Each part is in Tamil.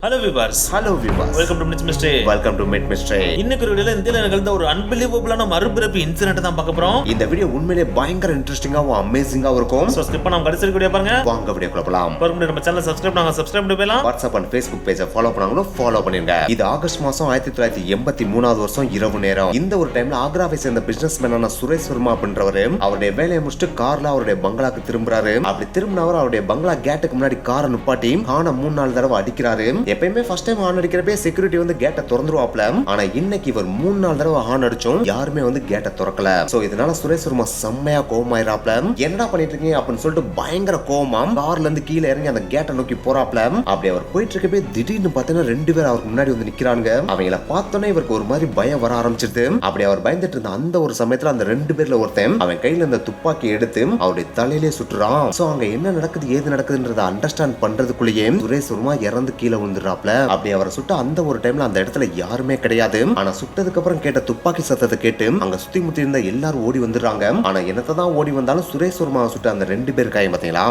Hello viewers. Welcome to Myth Mystery. Welcome to Myth Mystery. இன்னைக்கு ஒரு வீடியோல இந்தியால நிகழ்ந்த ஒரு அன்பிலீவபிளான மறுபிறப்பு இன்சிடென்ட் தான் பார்க்க போறோம். இந்த வீடியோ உண்மையிலேயே பயங்கர இன்ட்ரஸ்டிங்காவும் அமேசிங்கா இருக்கும். சோ ஸ்கிப் பண்ணாம கடைசி வீடியோ பாருங்க. வாங்க வீடியோக்குள்ள போலாம். பாருங்க நம்ம சேனலை சப்ஸ்கிரைப் பண்ணி போலாம். WhatsApp and Facebook பேஜை ஃபாலோ பண்ணாங்களோ ஃபாலோ பண்ணிருங்க. இது ஆகஸ்ட் மாசம் 1983 வருஷம் இரவு நேரம். இந்த ஒரு டைம்ல ஆக்ராவை சேர்ந்த பிசினஸ்மேனான சுரேஷ் வர்மா அப்படின்றவரு அவருடைய வேலையை முடிச்சுட்டு கார்ல அவருடைய பங்களாக்கு திரும்புறாரு. அப்படி திரும்பினவர் அவருடைய பங்களா கேட்டுக்கு முன்னாடி காரை நிப்பாட்டி கானை 3-4 தடவை அடிக்கிறாரு. எப்பயுமே ஃபர்ஸ்ட் டைம் ஹார்ன் அடிக்கிறப்பே செக்யூரிட்டி வந்து கேட்டை திறந்துருவாப்ல. ஆனா இன்னைக்கு இவர் 3-4 தடவை ஹார்ன் அடிச்சோம் யாருமே வந்து கேட்டை திறக்கல. சோ இதனால சுரேஷ் வர்மா செம்மையா கோவமாயிராப்ல. என்னடா பண்ணிட்டு இருக்கீங்க அப்படின்னு சொல்லிட்டு பயங்கர கோவமா கார்ல இருந்து கீழே இறங்கி அந்த கேட்டை நோக்கி போறாப்ல. அப்படி அவர் போயிட்டு இருக்கப்பே திடீர்னு பாத்தீங்கன்னா 2 பேர் அவருக்கு முன்னாடி வந்து நிக்கிறாங்க. அவங்கள பார்த்தோன்னே இவருக்கு ஒரு மாதிரி பயம் வர ஆரம்பிச்சிருது. அப்படி அவர் பயந்துட்டு இருந்த அந்த ஒரு சமயத்துல அந்த 2 பேர்ல ஒருத்தன் அவன் கையில இருந்த துப்பாக்கி எடுத்து அவருடைய தலையிலே சுட்டுறான். சோ அங்க என்ன நடக்குது ஏது நடக்குதுன்றத அண்டர்ஸ்டாண்ட் பண்றதுக்குள்ளேயே சுரேஷ் வர்மா இறந்து கீழே விழுந்துறாப்ல. அப்படி அவரை சுட்ட அந்த ஒரு டைம்ல அந்த இடத்துல யாருமே கிடையாது. ஆனா சுட்டதுக்கு அப்புறம் கேட்ட துப்பாக்கி சத்தத்தை கேட்டு அங்க சுத்தி முத்தி இருந்த எல்லாரும் ஓடி வந்துடுறாங்க. ஆனா என்னதான் ஓடி வந்தாலும் சுரேஷ் வர்மா சுட்ட அந்த 2 பேர் காயம் பாத்தீங்களா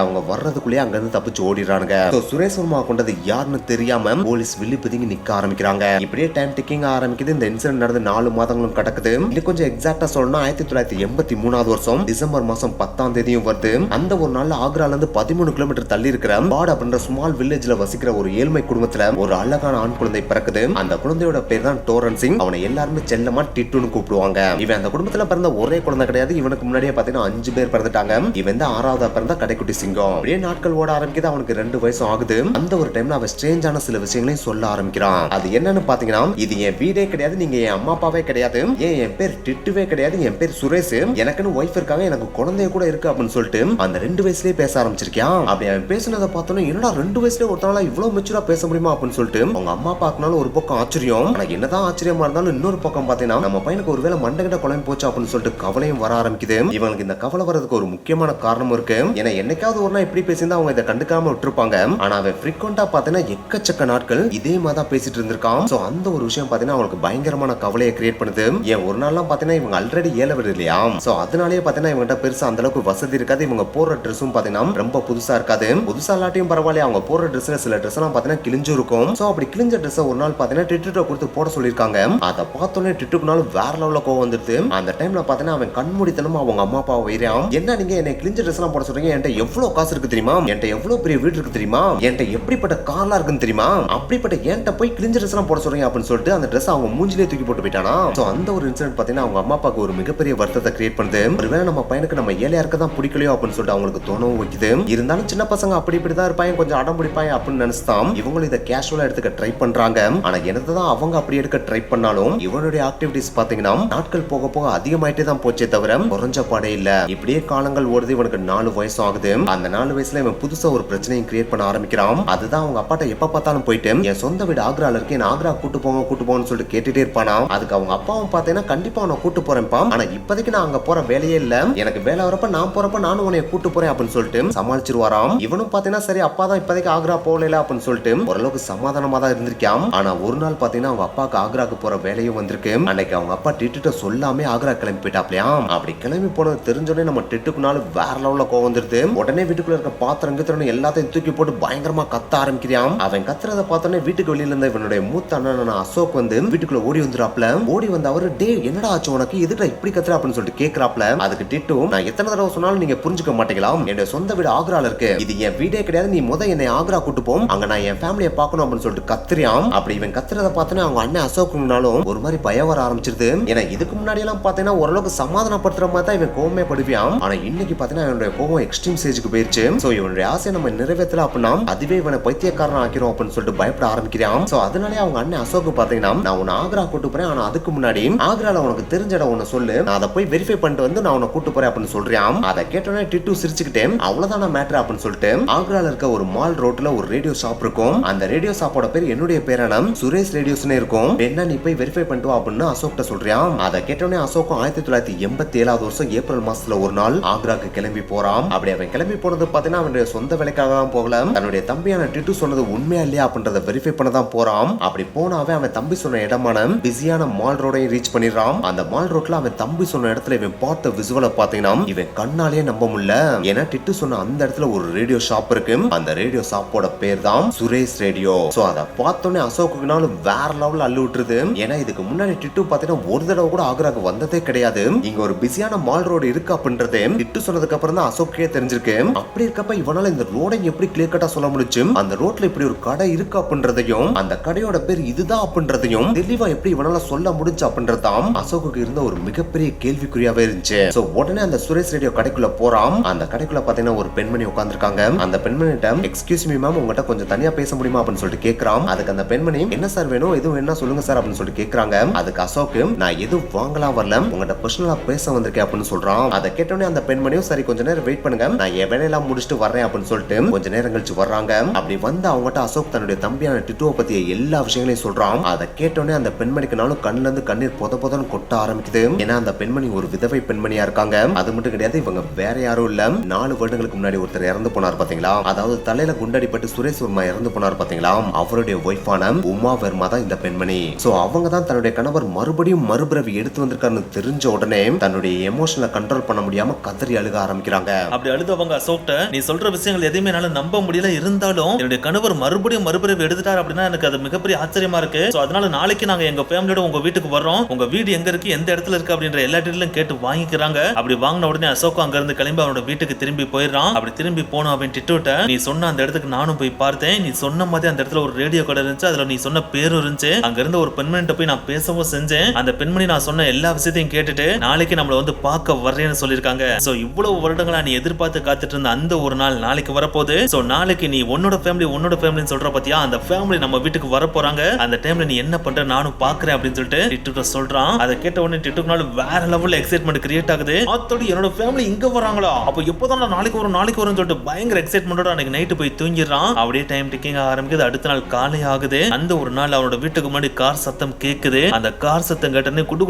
அவங்க வர்றதுக்குள்ளேயே அங்க இருந்து தப்பிச்சு ஓடிடுறாங்க. சுரேஷ் வர்மா கொண்டது யாருன்னு தெரியாம போலீஸ் வில்லி பிதுங்கி நிக்க ஆரம்பிக்கிறாங்க. இப்படியே டைம் டிக்கிங் ஆரம்பிக்குது. இந்த இன்சிடென்ட் நடந்து 4 மாதங்களும் கடக்குது. இன்னும் கொஞ்சம் எக்ஸாக்டா சொல்லணும் 1983 வருஷம் டிசம்பர் மாசம் 10ஆம் தேதியும் வருது. அந்த ஒரு நாள்ல ஆக்ரால இருந்து 13 கிலோமீட்டர் தள்ளி இருக்கிற பாட் அப்படின்ற ஸ்மால் வில்லேஜ்ல வசிக்கிற ஒரு ஏழ்மை குடும்பத்துல ஒரு அழகான ஆண் குழந்தை பிறக்குது. அந்த குழந்தையோட பேர் தான் டோரன் சிங். அவனை எல்லாருமே செல்லமா டிட்டுன்னு கூப்பிடுவாங்க. இவன் அந்த குடும்பத்துல பிறந்த ஒரே குழந்தை கிடையாது. இவனுக்கு முன்னாடியே பாத்தீங்கன்னா 5 பேர் பிறந்துட்டாங்க. இவன் தான் 6ஆவதா பிறந்த கடைக்குட்டி சிங்கம். அப்படியே நாட்கள் ஓட ஆரம்பிக்குது. அவனுக்கு 2 வயசு ஆகுது. அந்த ஒரு டைம்ல அவன் ஸ்ட்ரேஞ்சான சில விஷயங்களையும் சொல்ல ஆரம்பிக்கிறான். அது என்னன்னு பாத்தீங்கன்னா இது என் வீடே கிடையாது, நீங்க என் அம்மா அப்பாவே கிடையாது, என் பேர் டிட்டுவே கிடையாது, என் பேர் சுரேஷ், எனக்குன்னு ஒய்ஃப் இருக்காங்க, எனக்கு குழந்தைய கூட இருக்கு அப்படின்னு சொல்லிட்டு அந்த 2 வயசுலயே பேச ஆரம்பிச்சிருக்கான். அப்படி அவன் பேசுனதை பார்த்தோன்னா என்னடா 2 வயசுலயே ஒருத்தனால இவ்வளவு மெச்சூரா பேச முடியுமா அப்படின்னு சொல்லிட்டு அவங்க அம்மா பாக்கனால ஒரு பக்கம் ஆச்சரியம். ஆனா என்னதான் ஆச்சரியமா இருந்தாலும் இன்னொரு பக்கம் பாத்தீங்கன்னா நம்ம பையனுக்கு ஒருவேளை மண்டகிட்ட குழம்பு போச்சு அப்படின்னு சொல்லிட்டு கவலையும் வர ஆரம்பிக்குது. இவங்களுக்கு இந்த கவலை வரதுக்கு ஒரு முக்கியமான காரணம் இருக்கு. ஏன்னா என்னைக்காவது ஒரு நாள் இப்படி பேசியிருந்தா அவங்க இதை கண்டுக்காம விட்டுருப்பாங்க. ஆனா அவன் ஃப்ரீக்வெண்டா பாத்தீங்கன்னா எக்கச்சக்க நாட்கள் இதே மாதிரி தான் பேசிட்டு இருந்திருக்கான். சோ அந்த ஒரு விஷயம் பாத்தீங்கன்னா அவங்களுக்கு பயங்கரமான கவலையை கிரியேட் பண்ணுது. ஏன் ஒரு நாள்லாம் பாத்தீங்கன்னா இவங்க ஆல்ரெடி ஏழவர் இல்லையா. சோ அதனாலேயே பாத்தீங்கன்னா இவங்க பெருசா அந்த அளவுக்கு வசதி இருக்காது. இவங்க போற ட்ரெஸ்ஸும் பாத்தீங்கன்னா ரொம்ப புதுசா இருக்காது. புதுசா இல்லாட்டியும் பரவாயில்ல, அவங்க போற ட்ரெஸ்ல சில ட்ரெஸ் எல்லாம் பாத்தீங்கன்னா கிழிஞ்சு இருக்கும். சோ அப்படி கிழிஞ்ச ட்ரெஸ் ஒரு நாள் பாத்தீங்கன்னா டிட்டு கொடுத்து போட சொல்லிருக்காங்க. அதை பார்த்தோன்னே டிட்டுக்குனால வேற லெவல்ல கோவம் வந்துருது. அந்த டைம்ல பாத்தீங்கன்னா அவன் கண்மூடித்தனமா அவங்க அம்மா அப்பாவை வைறான். என்ன நீங்க என்ன கிழிஞ்ச ட்ரெஸ் எல்லாம் போட சொல்றீங்க, என்கிட்ட எவ்வளவு காசு இருக்கு தெரியுமா, என்கிட்ட எவ்வளவு பெரிய வீடு இருக்கு தெரியுமா, என்கிட்ட எப்படிப்பட்ட கார்லாம் இருக்குன்னு தெரியுமா, அப்படிப்பட்ட என்கிட்ட போய் கிழிஞ்ச ட்ரெஸ் எல்லாம் போட சொல்றீங்க அப்படின்னு சொல்லிட்டு அந்த ட்ரெஸ் அவங்க மூஞ்சிலே தூக்கி போட்டு போயிட்டானா. சோ அந்த ஒரு இன்சிடென்ட் பாத்தீங்கன்னா அவங்க அம்மா அப்பாவுக்கு ஒரு மிகப்பெரிய வருத்தத்தை கிரியேட் பண்ணுது. ஒருவேளை நம்ம பையனுக்கு நம்ம ஏழையா இருக்க தான் பிடிக்கலையோ அப்படின்னு சொல்லிட்டு அவங்களுக்கு தோணவும் வைக்குது. இருந்தாலும் சின்ன பசங்க அப்படி இப்படிதான் இருப்பாங்க, கொஞ்சம் அடம் பிடிப்பாங்க அப்படின்னு நினைச்சுதான் இவங்களும் இதை கேஷுவலா எடுத்துக்க ட்ரை பண்றாங்க. ஆனா என்னதான் அவங்க அப்படி எடுக்க ட்ரை பண்ணாலும் இவனுடைய ஆக்டிவிட்டிஸ் பாத்தீங்கன்னா நாட்கள் போக போக அதிகமாயிட்டே தான் போச்சே தவிர குறைஞ்ச பாடே இல்ல. இப்படியே காலங்கள் ஓடுது. இவனுக்கு 4 வயசு ஆகுது. அந்த 4 வயசுல இவன் புதுசா ஒரு பிரச்சனையும் கிரியேட் பண்ண ஆரம்பிக்கிறான். அதுதான் அவங்க அப்பாட்ட எப்ப பார்த்தாலும் போயிட்டு என் சொந்த வீடு ஆக்ரால இருக்கு, என் ஆக்ரா கூட்டு போங்கன்னு சொல்லிட்டு கேட்டுட்டே இருப்பானா. அதுக்கு அவங்க அப்பாவும் பாத்தீங்கன்னா கண்டிப்பா அவனை கூட்டு போறேன்ப்பா, ஆனா இப்போதைக்கு நான் அங்க போற வேலையே இல்ல, எனக்கு வேலை வரப்ப நான் போறப்ப நானும் உன்னை கூட்டு போறேன் அப்படின்னு சொல்லிட்டு சமாளிச்சிருவாராம். இவனும் பாத்தீங்கன்னா சரி அப்பா தான் இப்போதைக்கு ஆக்ரா போகல அப்படின்னு சொல்லிட்டு ஓரளவுக்கு சமாதானமா தான் இருந்திருக்கான். ஆனா ஒரு நாள் பாத்தீங்கன்னா அவங்க அப்பாக்கு ஆக்ராக்கு போற வேலையும் வந்திருக்கு. அன்னைக்கு அவங்க அப்பா டிட்டு சொல்லாமே ஆக்ரா கிளம்பி போயிட்டாப்லையாம். அப்படி கிளம்பி போனது தெரிஞ்சோடனே நம்ம டிட்டுக்குனால வேற லெவல்ல கோவம் வந்துருது. உடனே வீட்டுக்குள்ள இருக்க பாத்திரம் கித்திரம் எல்லாத்தையும் தூக்கி போட்டு பயங்கரமா கத்த ஆரம்பிக்கிறான். அவன் கத்துறத பார்த்தோன்னே வீட்டுக்கு வெளியில இருந்த இவனுடைய மூத்த அண்ணன் அசோக் வந்து வீட்டுக்குள்ள ஓடி வந்துறாப்ல. ஓடி வந்து அவரு டே என்னடா ஆச்சு உனக்கு, எதுடா இப்படி கத்துற அப்படின்னு சொல்லிட்டு கேக்குறாப்ல. அதுக்கு டிட்டு நான் எத்தனை தடவை சொன்னாலும் நீங்க புரிஞ்சுக்க மாட்டீங்களா, என்னோட சொந்த வீடு ஆக்ரால இருக்கு, இது என் வீடே கிடையாது, நீ முத என்னை ஆக்ரா கூட்டு போ, அங்க நான் என் ஃபேமிலியை பார்க்கணும் அப்படின்னு சொல்லிட்டு கத்துறியான். அப்படி இவன் கத்துறத பார்த்தோன்னே அவங்க அண்ணன் அசோக்குனாலும் ஒரு மாதிரி பயம் வர ஆரம்பிச்சிருது. ஏன்னா இதுக்கு முன்னாடி எல்லாம் பாத்தீங்கன்னா ஓரளவுக்கு சமாதானப்படுத்துற மாதிரி தான் இவன் கோவமே படுவியான். ஆனா இன்னைக்கு பாத்தீங்கன்னா இவனுடைய கோவம் எக்ஸ்ட்ரீம் ஸ்டேஜுக்கு போயிருச்சு. சோ இவனுடைய ஆசையை நம்ம நிறைவேற்றல அப்படின்னா அதுவே இவனை பைத்தியக்காரன் ஆக்கிறோம் அப்படின்னு சொல்லிட்டு பயப்பட ஆரம்பிக்கிறான். சோ அதனாலே அவங்க அண்ணன் அசோக் பாத்தீங்கன்னா நான் உன்னை ஆக்ரா கூட்டு போறேன், ஆனா அதுக்கு முன்னாடி ஆக்ரால உனக்கு தெரிஞ்ச இடம் ஒன்னு சொல்லு, நான் அதை போய் வெரிஃபை பண்ணிட்டு வந்து நான் உன்னை கூட்டு போறேன் அப்படின்னு சொல்றான். அதை கேட்டோன்னே டிட்டு சிரிச்சுக்கிட்டே அவ்வளவுதான் மேட்டர் அப்படின்னு சொல்லிட்டு ஆக்ரால இருக்க ஒரு மால் ரோட்ல ஒரு ரேடியோ ஷாப் இருக்கும். அந்த ரேடியோ ஷாப்போட பேர் என்னுடைய பேரான சுரேஷ் ரேடியோஸ்னு இருக்கும். என்ன நீ போய் வெரிஃபை பண்ணிட்டு அப்படின்னு அசோக்ட்ட சொல்றான். அதை கேட்டோன்னே அசோக்கும் 1987 வருஷம் ஏப்ரல் மாசத்துல ஒரு நாள் ஆக்ராக்கு கிளம்பி போறான். அப்படி அவன் கிளம்பி போனது பாத்தீங்கன்னா அவனுடைய சொந்த வேலைக்காக தான் போகல, தன்னுடைய தம்பியான டிட்டு சொன்னது உண்மையா இல்லையா அப்படின்றத வெரிஃபை பண்ண தான் போறான். அப்படி போனாவே அவன் தம்பி சொன்ன இடமான பிஸியான மால் ரோடையும் ரீச் பண்ணிடுறான். அந்த மால் ரோட்ல அவன் தம்பி சொன்ன இடத்துல இவன் பார்த்த விசுவலை பாத்தீங்கன்னா இவன் கண்ணாலேயே நம்ப முடியல. ஏன்னா டிட்டு சொன்ன அந்த இடத்துல ஒரு ரேடியோ ஷாப் இருக்கு. அந்த ரேடியோ ஷாப்போட பேர் தான் சுரேஷ் சுரேஷ் ரேடியோ. சோ அத பார்த்தோன்னே அசோக்குனாலும் வேற லெவல்ல அள்ளி விட்டுருது. ஏன்னா இதுக்கு முன்னாடி டிட்டு பாத்தீங்கன்னா ஒரு தடவை கூட ஆக்ராக்கு வந்ததே கிடையாது. இங்க ஒரு பிஸியான மால் ரோடு இருக்கு அப்படின்றது டிட்டு சொன்னதுக்கு அப்புறம் தான் அசோக்கே தெரிஞ்சிருக்கு. அப்படி இருக்கப்ப இவனால இந்த ரோடை எப்படி கிளியர் கட்டா சொல்ல முடிச்சு, அந்த ரோட்ல இப்படி ஒரு கடை இருக்கு அப்படின்றதையும் அந்த கடையோட பேர் இதுதான் அப்படின்றதையும் தெளிவா எப்படி இவனால சொல்ல முடிஞ்சு அப்படின்றதாம் அசோக்குக்கு இருந்த ஒரு மிகப்பெரிய கேள்விக்குறியாவே இருந்துச்சு. சோ உடனே அந்த சுரேஷ் ரேடியோ கடைக்குள்ள போறான். அந்த கடைக்குள்ள பாத்தீங்கன்னா ஒரு பெண்மணி உட்கார்ந்திருக்காங்க. அந்த பெண்மணிட்ட எக்ஸ்கியூஸ் மீ மேம், உங்ககிட்ட கொஞ்சம் தனியா பேச முடியுமா அப்படின்னு சொல்லிட்டு கேக்குறான். அதுக்கு அந்த பெண்மணி என்ன சார் வேணும், எதுவும் என்ன சொல்லுங்க சார் அப்படின்னு சொல்லிட்டு கேக்குறாங்க. அதுக்கு அசோக்கு நான் எதுவும் வாங்கலாம் வரல, உங்ககிட்ட பர்சனலா பேச வந்திருக்கேன் அப்படின்னு சொல்றான். அதை கேட்டோடனே அந்த பெண்மணியும் சரி கொஞ்ச நேரம் வெயிட் பண்ணுங்க, நான் என் வேலையெல்லாம் முடிச்சுட்டு வரேன் அப்படின்னு சொல்லிட்டு கொஞ்ச நேரம் கழிச்சு வர்றாங்க. அப்படி வந்து அவங்ககிட்ட அசோக் தன்னுடைய தம்பியான டிட்டுவை பத்திய எல்லா விஷயங்களையும் சொல்றான். அதை கேட்டோடனே அந்த பெண்மணிக்குனாலும் கண்ணுல இருந்து கண்ணீர் பொத பொதன்னு கொட்ட ஆரம்பிக்குது. ஏன்னா அந்த பெண்மணி ஒரு விதவை பெண்மணியா இருக்காங்க. அது மட்டும் கிடையாது, இவங்க வேற யாரும் இல்ல, 4 வருடங்களுக்கு முன்னாடி ஒருத்தர் இறந்து போனார் பாத்தீங்களா, அதாவது தலையில குண்டடிப்பட்டு சுரேஷ் வர்மா இறந்து போனார் பாத்தீங்களா, அவருடைய ஒய்ஃபான உமா வர்மா தான் இந்த பெண்மணி. சோ அவங்க தான் தன்னுடைய கணவர் மறுபடியும் மறுபிறவி எடுத்து வந்திருக்காருன்னு தெரிஞ்ச உடனே தன்னுடைய எமோஷனலை கண்ட்ரோல் பண்ண முடியாம கதறி அழுக ஆரம்பிக்கிறாங்க. அப்படி அழுதவங்க அசோக்ட நீ சொல்ற விஷயங்கள் எதையுமே என்னால நம்ப முடியல, இருந்தாலும் என்னுடைய கணவர் மறுபடியும் மறுபிறவி எடுத்துட்டார் அப்படின்னா எனக்கு அது மிகப்பெரிய ஆச்சரியமா இருக்கு. சோ அதனால நாளைக்கு நாங்க எங்க ஃபேமிலியோட உங்க வீட்டுக்கு வர்றோம், உங்க வீடு எங்க இருக்கு, எந்த இடத்துல இருக்கு அப்படின்ற எல்லா டீட்டெயிலும் கேட்டு வாங்கிக்கிறாங்க. அப்படி வாங்கின உடனே அசோக் அங்க இருந்து கிளம்பி அவனோட வீட்டுக்கு திரும்பி போயிடுறான். அப்படி திரும்பி போன அவன் டிட்டுட்ட நீ சொன்ன அந்த இடத்துக்கு நானும் போய் பார்த்தேன், நீ சொன்ன மாதிரி அந்த இடத்துல ஒரு ரேடியோ கடை இருந்துச்சு, அதுல நீ சொன்ன பேரும் இருந்துச்சு, அங்க இருந்த ஒரு பெண்மணிட்ட போய் நான் பேசவும் செஞ்சேன். அந்த பெண்மணி நான் சொன்ன எல்லா விஷயத்தையும் கேட்டுட்டு நாளைக்கு நம்மள வந்து பார்க்க வர்றேன்னு சொல்லிருக்காங்க. சோ இவ்வளவு வருடங்களா நீ எதிர்பார்த்து காத்துட்டு இருந்த அந்த ஒரு நாள் நாளைக்கு வரப்போகுது. சோ நாளைக்கு நீ உன்னோட ஃபேமிலின்னு சொல்ற பத்தியா, அந்த ஃபேமிலி நம்ம வீட்டுக்கு வர போறாங்க, அந்த டைம்ல நீ என்ன பண்ற நானும் பாக்குறேன் அப்படின்னு சொல்லிட்டு டிட்டு சொல்றான். அதை கேட்ட உடனே டிட்டுக்குனால வேற லெவல்ல எக்ஸைட்மெண்ட் கிரியேட் ஆகுது. ஆத்தோட என்னோட ஃபேமிலி இங்க வராங்களா, அப்ப எப்போதான் நாளைக்கு வரும்னு சொல்லிட்டு பயங்கர எக்ஸைட்மெண்டோட அன்னைக்கு நைட்டு போய் தூங்கிடுறான். அப்படியே டைம் டிக்கிங் ஆரம்பிக்குது. அடுத்த நாள் காலை ஆகுது. அந்த ஒரு நாள் அவனோட வீட்டுக்கு முன்னாடி கார் சத்தம் கேக்குது. அந்த கார் சத்தம் கேட்டனே குடு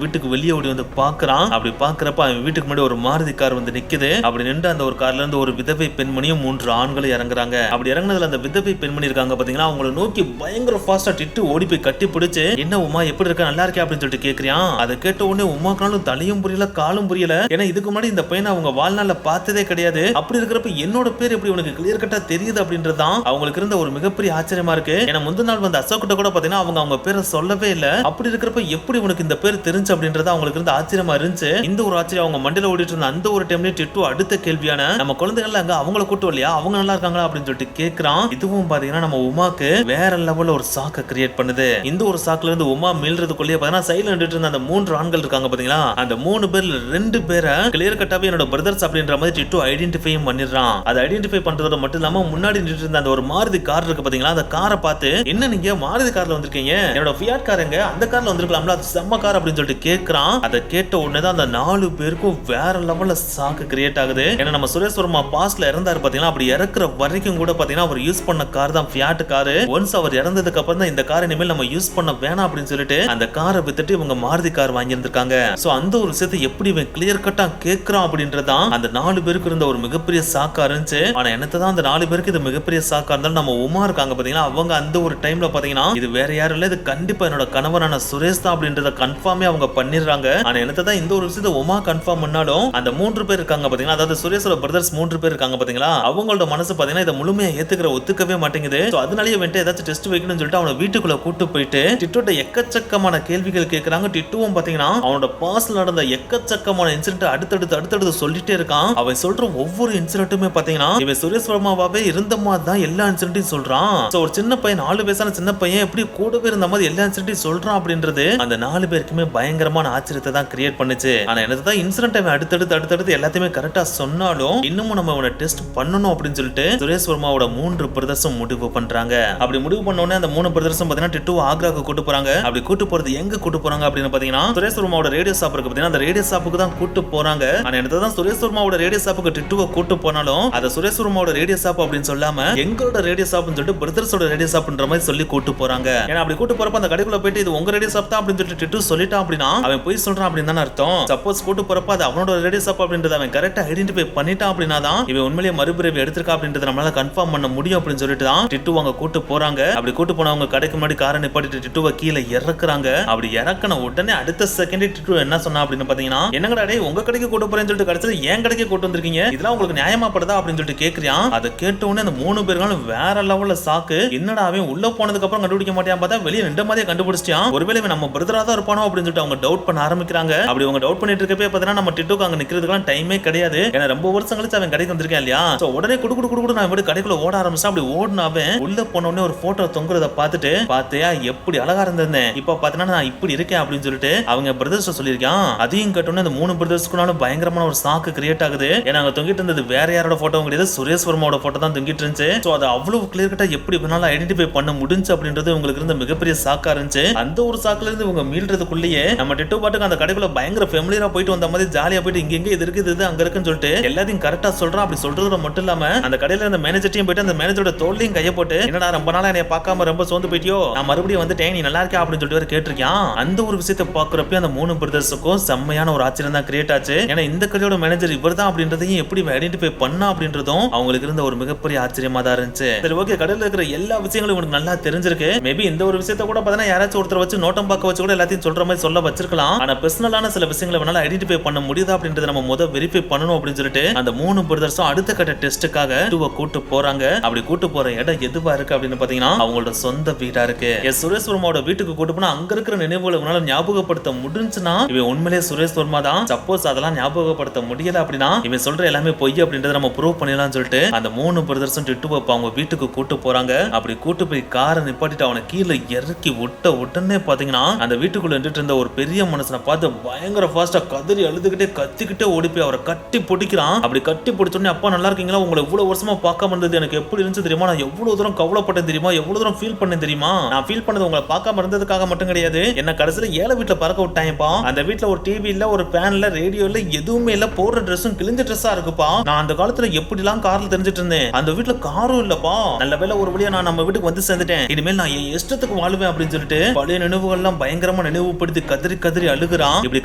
வீட்டுக்கு வெளியே ஓடி வந்து பாக்குறான். அப்படி பாக்குறப்ப அவன் வீட்டுக்கு முன்னாடி ஒரு மாருதி கார் வந்து நிக்குது. அப்படி நின்று அந்த ஒரு கார்ல இருந்து ஒரு விதவை பெண்மணியும் 3 ஆண்களும் இறங்குறாங்க. அப்படி இறங்குனதுல அந்த விதவை பெண்மணி இருக்காங்க பாத்தீங்களா, அவங்களை நோக்கி பயங்கர ஃபாஸ்டா டிட்டு ஓடி போய் கட்டி பிடிச்சு என்ன உமா எப்படி இருக்க, நல்லா இருக்கே அப்படின்னு சொல்லிட்டு கேக்குறான். அதை கேட்ட உடனே உமாக்காலும் தலையும் புரியல காலும் புரியல. ஏன்னா இதுக்கு முன்னாடி இந்த பையனை அவங்க வாழ்நாள்ல பார்த்ததே கிடையாது. அப்படி இருக்கிறப்ப என்னோட பேர் எப்படி உனக்கு கிளியர் கட்டா தெரியுது அப்படின்றதான் அவங்களுக்கு இருந்த ஒரு மிகப்பெரிய ஆச்சரியமா இருக்கு. ஏன்னா முந்தின நாள் வந்து அசோக்கிட்ட கூட பாத்தீங்கன்னா அவங்க பேரை சொல்லவே இல்ல. அப்படி இருக்கிறப்ப எப்படி உனக்கு இந்த பேர் தெரிஞ்சு அப்படின்றத அவங்களுக்கு இருந்த ஆச்சரியமா இருந்துச்சு. இந்த ஒரு ஆச்சரியம் அவங்க மண்டையில ஓடிட்டு இருந்த அந்த ஒரு டைம்ல டிட்டு அடுத்த கேள்வியான நம்ம குழந்தைகள் அங்க அவங்கள கூட்டு வரலையா, அவங்க நல்லா இருக்காங்களா அப்படின்னு சொல்லிட்டு கேக்குறான். இதுவும் பாத்தீங்கன்னா நம்ம உமாக்கு வேற லெவல்ல ஒரு சாக்க கிரியேட் பண்ணுது. இந்த ஒரு சாக்குல இருந்து உமா மீள்றதுக்குள்ளேயே பாத்தீங்கன்னா சைடுல நின்னுட்டு இருந்த அந்த 3 ஆண்கள் இருக்காங்க பாத்தீங்களா, அந்த 3 பேர்ல 2 பேரை கிளியர் கட்டாவே என்னோட பிரதர்ஸ் அப்படின்ற மாதிரி டிட்டு ஐடென்டிஃபையும் பண்ணிடுறான். அதை ஐடென்டிஃபை பண்றதோட மட்டும் இல்லாம முன்னாடி நின்னுட்டு இருந்த அந்த ஒரு மாருதி கார் இருக்கு பாத்தீங்களா, அந்த காரை பார்த்து என்ன நீங்க மாருதி கார்ல வந்திருக்கீங்க, என்னோட ஃபியாட் காரங்க அந்த கார்ல வந்திருக்கலாம்ல, அது செம்ம கார் அப்படின்னு சொல்லிட்டு கேக்குறான். அதை கேட்ட உடனே தான் அந்த 4 பேருக்கும் வேற லெவல்ல சாக்கு கிரியேட் ஆகுது. ஏன்னா நம்ம சுரேஷ் வர்மா பாஸ்ட்ல இறந்தாரு பாத்தீங்கன்னா, அப்படி இறக்குற வரைக்கும் கூட பாத்தீங்கன்னா அவர் யூஸ் பண்ண கார் தான் ஃபியாட் கார். ஒன்ஸ் அவர் இறந்ததுக்கு அப்புறம் தான் இந்த கார் இனிமேல் நம்ம யூஸ் பண்ண வேணாம் அப்படின்னு சொல்லிட்டு அந்த காரை வித்துட்டு இவங்க மாருதி கார் வாங்கி இருந்திருக்காங்க. சோ அந்த ஒரு விஷயத்தை எப்படி இவன் கிளியர் கட்டா கேக்குறான் அப்படின்றதான் அந்த 4 பேருக்கு இருந்த ஒரு மிகப்பெரிய சாக்கா இருந்துச்சு. ஆனா என்னத்தை தான் அந்த 4 பேருக்கு இது மிகப்பெரிய சாக்கா இருந்தாலும் நம்ம உமா இருக்காங்க பாத்தீங்கன்னா, அவங்க அந்த ஒரு டைம்ல பாத்தீங்கன்னா இது வேற யாரும் இல்ல, இது கண்டிப்பா என்னோட கணவனான சுரேஷ் தான் அப்படின்றத கன்ஃபார்மே அவங்க பண்ணிடுறாங்க. ஆனா என்னத்தை தான் இந்த ஒரு விஷயத்தை உமா கன்ஃபார்ம் பண்ணாலும் அந்த 3 பேர் இருக்காங்க பாத்தீங்கன்னா, அதாவது சுரேஷோட பிரதர்ஸ் 3 பேர் இருக்காங்க பாத்தீங்களா, அவங்களோட மனசு பாத்தீங்கன்னா இதை முழுமையா ஒத்துக்கவே மாட்டேங்குது. சோ அதனாலேயே வந்துட்டு ஏதாச்சும் டெஸ்ட் வைக்கணும்னு சொல்லிட்டு அவனை வீட்டுக்குள்ள கூட்டு போயிட்டு டிட்டோட எக்கச்சக்கமான கேள்விகள் கேட்கறாங்க. டிட்டுவும் பாத்தீங்கன்னா அவனோட பாஸ்ட்ல நடந்த எக்கச்சக்கமான இன்சிடென்ட் அடுத்தடுத்து சொல்லிட்டே இருக்கான். அவன் சொல்ற ஒவ்வொரு இன்சிடென்ட்டுமே பாத்தீங்கன்னா இவன் சுரேஷ் வர்மாவே இருந்த மாதிரி தான் எல்லா இன்சிடென்ட்டையும் சொல்றான். சோ ஒரு சின்ன பையன் 4 வயசான சின்ன பையன் எப்படி கூடவே இருந்த மாதிரி எல்லா இன்சிடென்ட்டையும் சொல்றான் அப்படின்றது அந்த 4 பேருக்குமே பயங்கரமான ஆச்சரியத்தை தான் கிரியேட் பண்ணுச்சு. ஆனா என்னதான் இன்சிடென்ட் அவன் அடுத்தடுத்து எல்லாத்தையுமே கரெக்டா சொன்னாலும் இன்னமும் நம்ம அவனை டெஸ்ட் பண்ணணும் அப்படின்னு சொல்லிட்டு சுரேஷ் வர்மாவோட 3 பிரதர்ஸும் முடிவு பண்றாங்க. அப்படி முடிவு பண்ண உடனே அந்த 3 பிரதர்ஸும் பாத்தீங்கன்னா டிட்டு ஆக்ராக்கு கூட்டு போறாங்க. அப்படி கூட்டு போறது எங்க கூட்டு போறாங்க அப்படின்னு பாத்தீங்கன்னா சுரேஷ் வர்மாவோட ரேடியோ ஷாப் இருக்கு பாத்தீங்கன்னா, அந்த ரேடியோ ஷாப்புக்கு தான் கூட்டு போறாங்க. ஆனா என்னதான் சுரேஷ் வர்மாவோட ரேடியோ ஷாப்புக்கு டிட்டுவை கூட்டு போனாலும் அதை சுரேஷ் வர்மாவோட ரேடியோ ஷாப் அப்படின்னு சொல்லாம எங்களோட ரேடியோ ஷாப்னு சொல்லிட்டு பிரதர்ஸோட ரேடியோ ஷாப்ன்ற மாதிரி சொல்லி கூட்டு போறாங்க. ஏன்னா அப்படி கூட்டு போறப்ப அந்த கடைக்குள்ள போயிட்டு இது உங்க ரேடியோ ஷாப் தான் அப்படின்னு சொல்லிட்டு டிட்டு சொல்லிட்டான் அப்படின்னா அவன் போய் சொல்றான் அப்படின்னு தான் அர்த்தம். சப்போஸ் கூட்டு போறப்ப அது அவனோட ரேடியோ ஷாப் அப்படின்றத அவன் கரெக்டா ஐடென்டிஃபை பண்ணிட்டான் அப்படின்னா தான் இவன் உண்மையிலேயே மறுபிறவி எடுத்திருக்கா அப்படின்றத நம்மளால கன்ஃபார்ம் பண்ண முடியும் அப்படின்னு சொல்லிட்டு தான் டிட்டு அங்க கூட்டு போறாங்க. அப்படி கூட்டு போனவங்க கடைக்கு முன்னாடி காரை நிப்பாட்டிட்டு டிட்டுவை கீழே இறக்குறாங்க. அப்படி இறக்கன உடனே அடுத்த செகண்ட் டிட்டு என்ன சொன்னா அப்படின்னு பாத்தீங்கன்னா, என்னங்கடா டேய் உங்க கடைக்கு கூட்டு போறேன்னு சொல்லிட்டு கடைசில ஏன் கடைக்கு கூட்டு வந்திருக்கீங்க, இதெல்லாம் உங்களுக்கு நியாயமா படுதா அப்படின்னு சொல்லிட்டு கேக்குறான். அதை கேட்ட உடனே அந்த 3 பேர்களும் வேற வேற லெவல்ல சாக்கு. என்னடா அவன் உள்ள போனதுக்கு அப்புறம் கண்டுபிடிக்க மாட்டான் பார்த்தா வெளியே நின்ற மாதிரியே கண்டுபிடிச்சிட்டான். ஒருவேளை நம்ம பிரதரா தான் இருப்பானோ அப்படின்னு சொல்லிட்டு அவங்க டவுட் பண்ண ஆரம்பிக்கிறாங்க. அப்படி அவங்க டவுட் பண்ணிட்டு இருக்கப்பே பார்த்தீங்கன்னா நம்ம டிட்டுக்கு அங்க நிக்கிறதுக்கு டைமே கிடையாது. ஏன்னா ரொம்ப வருஷம் கழிச்சு அவன் கடைக்கு வந்திருக்கான் இல்லையா. சோ உடனே குடு நான் வீடு கடைக்குள்ள ஓட ஆரம்பிச்சா. அப்படி ஓடுனாவே உள்ள போன உடனே ஒரு போட்டோ தொங்குறத பார்த்துட்டு பாத்தியா எப்படி அழகா இருந்தேன், இப்ப பாத்தீங்கன்னா நான் இப்படி இருக்கேன் அப்படின்னு சொல்லிட்டு அவங்க பிரதர்ஸ் சொல்லியிருக்கான். அதையும் கட்டணும் இந்த 3 பிரதர்ஸ்க்குனாலும் பயங்கரமான ஒரு சாக்கு கிரியேட் ஆகுது. ஏன்னா அங்க தொங்கிட்டு இருந்தது வேற யாரோட போட்டோ கிடையாது, சுரேஷ் வர்மாவோட போட்டோ தான் தொங்கிட்டு இருந்துச்சு. சோ அதை அவ்வளவு கிளியர் கட்டா எப்படி வேணாலும் ஐடென்டிஃபை பண்ண முடிஞ்சு அப்படின்றது உங்களுக்கு இருந்த மிகப்பெரிய சாக்கா இருந்துச்சு. அந்த ஒரு சாக்குல இருந்து இவங்க மீள்றதுக்குள்ளேயே நம்ம டிட்டு பாட்டுக்கு அந்த கடைக்குள்ள பயங்கர ஃபெமிலியரா போயிட்டு வந்த மாதிரி ஜாலியா போயிட்டு இங்க இது இருக்குது இது அங்க இருக்குன்னு சொல்லிட்டு எல்லாத்தையும் கரெக்டா சொல்றான். அப்படி சொல்றதோட மட்டும் இல்லாம அந்த கடையில இருந்த மேனேஜர்ட்டையும் போயிட்டு அந்த மேனேஜரோட தோல்லையும் கைய போட்டு என்னடா ரொம்ப நாளா என்னைய பார்க்காம ரொம்ப சோர்ந்து போயிட்டியோ, நான் மறுபடியும் வந்துட்டேன், நீ நல்லா இருக்கா அப்படின்னு சொல்லிட்டு கேட்டிருக்கான். அந்த ஒரு விஷயத்தை பாக்குறப்ப அந்த 3 பிரதர்ஸுக்கும் செம்மையான ஒரு ஆச்சரியம் தான் கிரியேட் ஆச்சு. ஏன்னா இந்த கடையோட மேனேஜர் இவர் தான் அப்படின்றதையும் எப்படி ஐடென்டிஃபை பண்ணா அப்படின்றதும் அவங்களுக்கு இருந்த ஒரு மிகப்பெரிய ஆச்சரியமா தான் இருந்துச்சு. சரி ஓகே, கடையில இருக்கிற எல்லா விஷயங்களும் உனக்கு நல்லா தெரிஞ்சிருக்கு. மேபி இந்த ஒரு விஷயத்தை கூட பார்த்தா யாராச்சும் ஒருத்தர் வச்சு நோட்டம் பார்க்க வச்சு கூட எல்லாத்தையும் சொல்ற மாதிரி சொல்ல வச்சிருக்கலாம். ஆனா பர்சனலான சில விஷயங்களை வேணாலும் ஐடென்டிஃபை பண்ண முடியுதா அப்படின்றத நம்ம முதல் வெரிஃபை பண்ணணும் அப்படின்னு சொல்லிட்டு அந்த 3 பிரதர்ஸும் அடுத்த கட்ட டெஸ்ட்டுக்காக கூட்டு போறாங்க. அப்படி கூட்டு போற இடம் எதுவா இருக்கு அப்படின்னு பாத்தீங்கன்னா அவங்களோட சொந்த வீடா இருக்கு. சுரேஷ் வர்மாவோட வீட்டுக்கு கூட்டு போனா அங்க இருக்கிற நினைவுகளை உங்களால ஞாபகப்படுத்த முடிஞ்சுன்னா இவன் உண்மையிலே சுரேஷ் வர்மா தான். சப்போஸ் அதெல்லாம் ஞாபகப்படுத்த முடியல அப்படின்னா இவன் சொல்ற எல்லாமே பொய் அப்படின்றத நம்ம ப்ரூவ் பண்ணிடலாம் சொல்லிட்டு அந்த 3 பிரதர்ஸும் டிட்டுவை அவங்க வீட்டுக்கு கூட்டு போறாங்க. அப்படி கூட்டு போய் காரை நிப்பாட்டிட்டு அவனை கீழே இறக்கி விட்ட உடனே பாத்தீங்கன்னா அந்த வீட்டுக்குள்ள நின்றுட்டு இருந்த ஒரு பெரிய மனுஷனை பார்த்து பயங்கர ஃபாஸ்டா கதறி அழுதுகிட்டே கத்திக்கிட்டே ஓடி போய் அவரை கட்டி பிடிக்கிறான். அப்படி கட்டி பிடிச்சோடனே அப்பா நல்லா இருக்கீங்களா, உங்களை இவ்வளவு வருஷமா பார்க்காம இருந்தது எனக்கு எப்படி இருந்துச்சு தெரியுமா, நான் எவ்வளவு தூரம் கவலைப்பட்டேன் தெரியுமா, எவ்வளவு தூரம் ஃபீல் பண்ணேன் தெரியுமா, நான் ஃபீல் பண்ணது உங்களை பார்க்காம இருந்ததுக்காக மட்டும் கிடையாது, என்ன கடைசியில ஏழை வீட்டுல பறக்க விட்டாங்கப்பா, அந்த வீட்டுல ஒரு டிவி இல்ல, ஒரு ஃபேன் இல்ல, ரேடியோ இல்ல, எதுவுமே இல்ல, போடுற ட்ரெஸ்ஸும் கிழிஞ்ச ட்ரெஸ்ஸா இருக்குப்பா, நான் அந்த காலத்துல எப்படிலாம் கார்ல தெரிஞ்சிட்டு இருந்தேன், அந்த வீட்டுல காரும் இல்லப்பா, நல்ல வேளை ஒரு வழியா நான் நம்ம வீட்டுக்கு வந்து சேர்ந்துட்டேன், இனிமேல் நான் என் இஷ்டத்துக்கு வாழ்வேன் அப்படின்னு சொல்லிட்டு பழைய நினைவுகள் எல்லாம் பயங்கரமா நினைவுபடுத்தி கதறி கதறி அழுகுறான். இப்படி